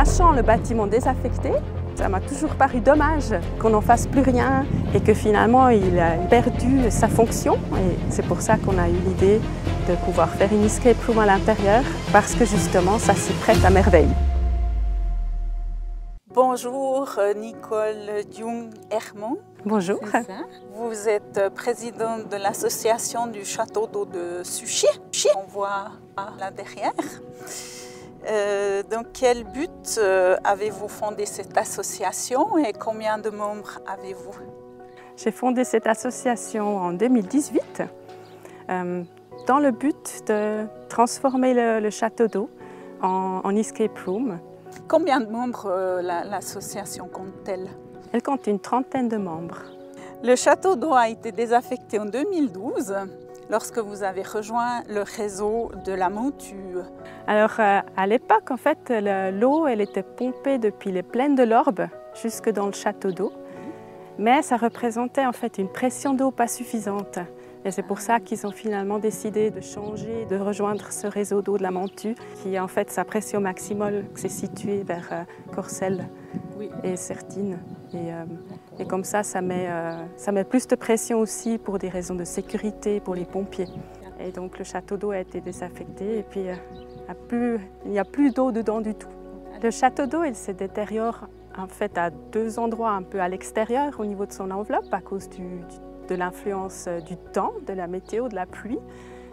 Sachant le bâtiment désaffecté, ça m'a toujours paru dommage qu'on n'en fasse plus rien et que finalement il a perdu sa fonction. Et c'est pour ça qu'on a eu l'idée de pouvoir faire une escape room à l'intérieur, parce que justement ça s'y prête à merveille. Bonjour Nicole Jung-Hermont. Bonjour. Vous êtes présidente de l'association du château d'eau de Suchy. On voit là derrière. Dans quel but avez-vous fondé cette association et combien de membres avez-vous? J'ai fondé cette association en 2018 dans le but de transformer le château d'eau en escape room. Combien de membres l'association compte-t-elle? Elle compte une trentaine de membres. Le château d'eau a été désaffecté en 2012 lorsque vous avez rejoint le réseau de la Montue. Alors à l'époque, en fait, l'eau elle était pompée depuis les plaines de l'Orbe jusque dans le château d'eau. Mais ça représentait en fait une pression d'eau pas suffisante. Et c'est pour ça qu'ils ont finalement décidé de changer, de rejoindre ce réseau d'eau de la Montue, qui en fait sa pression maximale s'est située vers Corcelles et Sertines. Et comme ça met plus de pression aussi pour des raisons de sécurité pour les pompiers. Et donc le château d'eau a été désaffecté et puis il n'y a plus d'eau dedans du tout. Le château d'eau il se détériore en fait à deux endroits un peu à l'extérieur au niveau de son enveloppe à cause de l'influence du temps, de la météo, de la pluie,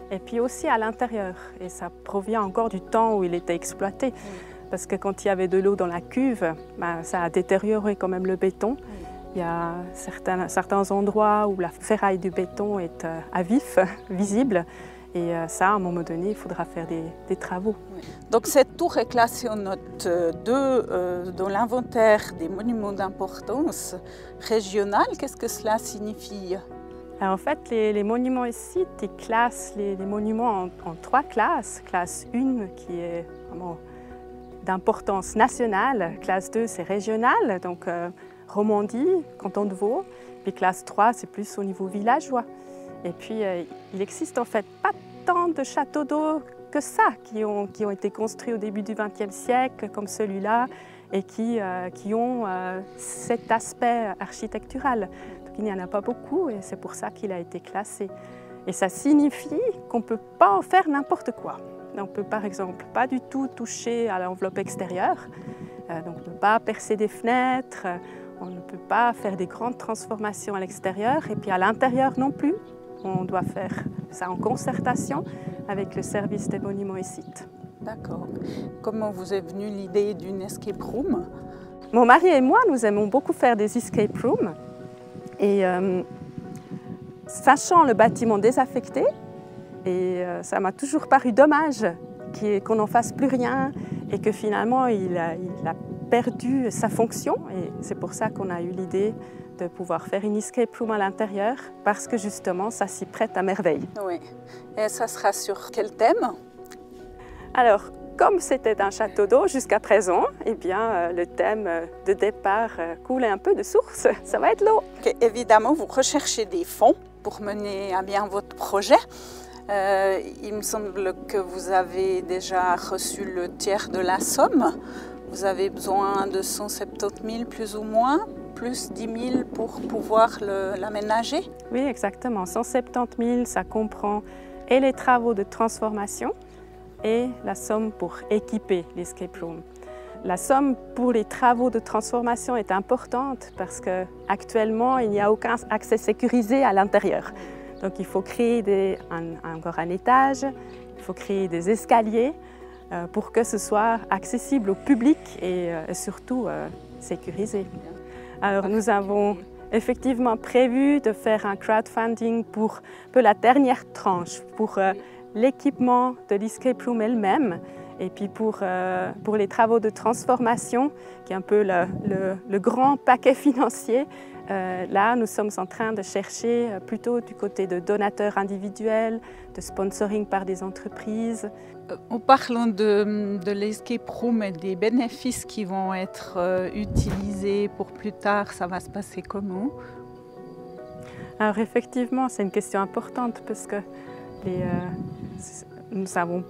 et puis aussi à l'intérieur. Et ça provient encore du temps où il était exploité. Parce que quand il y avait de l'eau dans la cuve, ça a détérioré quand même le béton. Il y a certains endroits où la ferraille du béton est à vif, visible. Et ça, à un moment donné, il faudra faire des travaux. Donc cette tour est classée en note 2 dans l'inventaire des monuments d'importance régionale. Qu'est-ce que cela signifie? Alors en fait, les monuments et sites, ils classent les monuments en trois classes. Classe 1 qui est vraiment d'importance nationale, classe 2 c'est régional, donc Romandie, canton de Vaud, puis classe 3 c'est plus au niveau villageois. Et puis il existe en fait pas tant de châteaux d'eau que ça qui ont été construits au début du XXe siècle comme celui-là et qui ont cet aspect architectural. Donc il n'y en a pas beaucoup et c'est pour ça qu'il a été classé. Et ça signifie qu'on ne peut pas en faire n'importe quoi. On ne peut par exemple pas du tout toucher à l'enveloppe extérieure, donc on ne peut pas percer des fenêtres, on ne peut pas faire des grandes transformations à l'extérieur et puis à l'intérieur non plus. On doit faire ça en concertation avec le service des monuments et sites. D'accord. Comment vous est venue l'idée d'une escape room? Mon mari et moi, nous aimons beaucoup faire des escape rooms et sachant le bâtiment désaffecté, et ça m'a toujours paru dommage qu'on n'en fasse plus rien et que finalement il a perdu sa fonction. Et c'est pour ça qu'on a eu l'idée de pouvoir faire une escape room à l'intérieur parce que justement ça s'y prête à merveille. Oui. Et ça sera sur quel thème? Alors, comme c'était un château d'eau jusqu'à présent, eh bien, le thème de départ coule un peu de source, ça va être l'eau. Évidemment, vous recherchez des fonds pour mener à bien votre projet. Il me semble que vous avez déjà reçu le tiers de la somme. Vous avez besoin de 170 000 plus ou moins, plus 10 000 pour pouvoir l'aménager. Oui, exactement. 170 000, ça comprend et les travaux de transformation et la somme pour équiper l'escape room. La somme pour les travaux de transformation est importante parce qu'actuellement, il n'y a aucun accès sécurisé à l'intérieur. Donc il faut créer encore un étage, il faut créer des escaliers pour que ce soit accessible au public et surtout sécurisé. Alors nous avons effectivement prévu de faire un crowdfunding pour la dernière tranche, pour l'équipement de l'escape room elle-même et puis pour les travaux de transformation, qui est un peu le grand paquet financier. Là, nous sommes en train de chercher plutôt du côté de donateurs individuels, de sponsoring par des entreprises. En parlant de l'escape room et des bénéfices qui vont être utilisés pour plus tard, ça va se passer comment? Alors effectivement, c'est une question importante parce que nous avons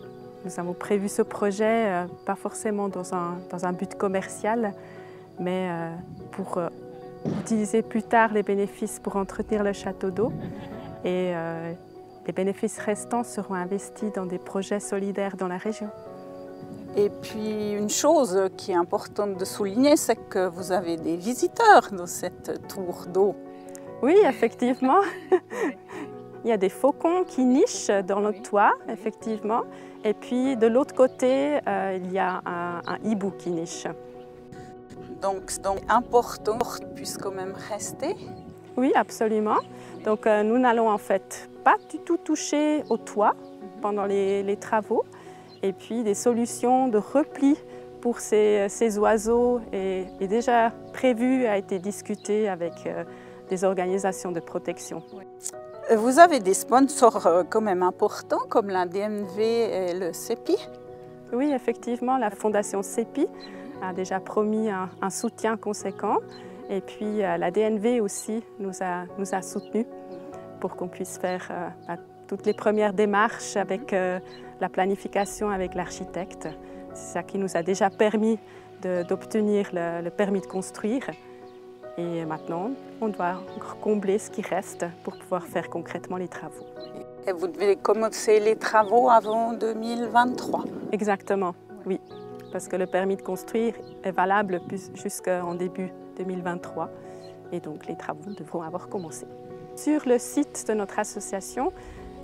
Nous avons prévu ce projet, pas forcément dans un but commercial, mais pour utiliser plus tard les bénéfices pour entretenir le château d'eau. Et les bénéfices restants seront investis dans des projets solidaires dans la région. Et puis une chose qui est importante de souligner, c'est que vous avez des visiteurs dans cette tour d'eau. Oui, effectivement. Il y a des faucons qui nichent dans le toit, effectivement. Et puis de l'autre côté, il y a un hibou qui niche. Donc important puisse quand même rester. Oui, absolument. Donc nous n'allons en fait pas du tout toucher au toit pendant les travaux. Et puis des solutions de repli pour ces oiseaux est déjà prévue, a été discutée avec des organisations de protection. Vous avez des sponsors quand même importants comme la DNV et le CEPI? Oui, effectivement, la Fondation CEPI a déjà promis un soutien conséquent. Et puis la DNV aussi nous a soutenus pour qu'on puisse faire toutes les premières démarches avec la planification avec l'architecte. C'est ça qui nous a déjà permis d'obtenir le permis de construire. Et maintenant, on doit combler ce qui reste pour pouvoir faire concrètement les travaux. Et vous devez commencer les travaux avant 2023? Exactement, oui. Parce que le permis de construire est valable jusqu'en début 2023. Et donc les travaux devront avoir commencé. Sur le site de notre association,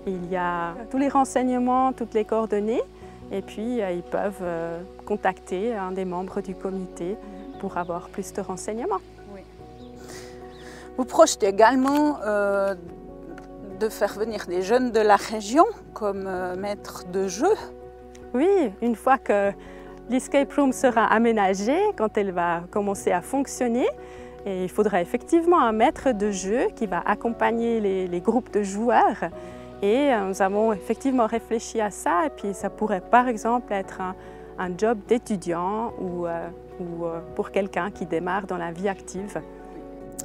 il y a tous les renseignements, toutes les coordonnées. Et puis ils peuvent contacter un des membres du comité pour avoir plus de renseignements. Vous projetez également de faire venir des jeunes de la région comme maîtres de jeu? Oui, une fois que l'escape room sera aménagée, quand elle va commencer à fonctionner, et il faudra effectivement un maître de jeu qui va accompagner les groupes de joueurs. Et nous avons effectivement réfléchi à ça, et puis ça pourrait par exemple être un job d'étudiant ou pour quelqu'un qui démarre dans la vie active.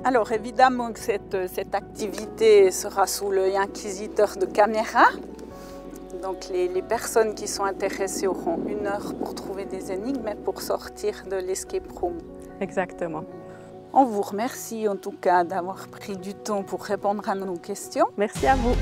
Alors évidemment que cette activité sera sous l'œil inquisiteur de caméra. Donc les personnes qui sont intéressées auront 1 heure pour trouver des énigmes pour sortir de l'escape room. Exactement. On vous remercie en tout cas d'avoir pris du temps pour répondre à nos questions. Merci à vous.